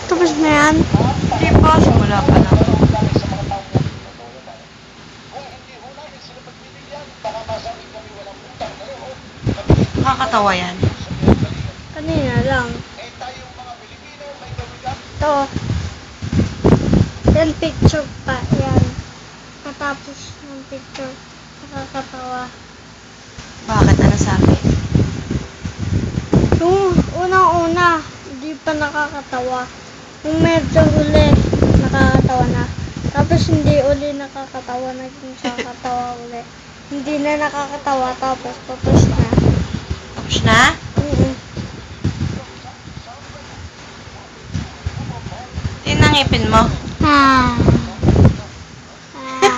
Tapos na yan? Hindi pa, simula pa lang. Nakakatawa yan. Kanina lang. Ito. Yan picture pa. Yan. Katapos ng picture. Nakakatawa. Bakit? Ano sabi? Yung unang-una, hindi pa nakakatawa. Yung medyo huli, nakakatawa na. Tapos hindi uli nakakatawa, naging nakakatawa uli. Hindi na nakakatawa, tapos na. Tapos na? Tingnan ang ngipin mo. Ah. Ah.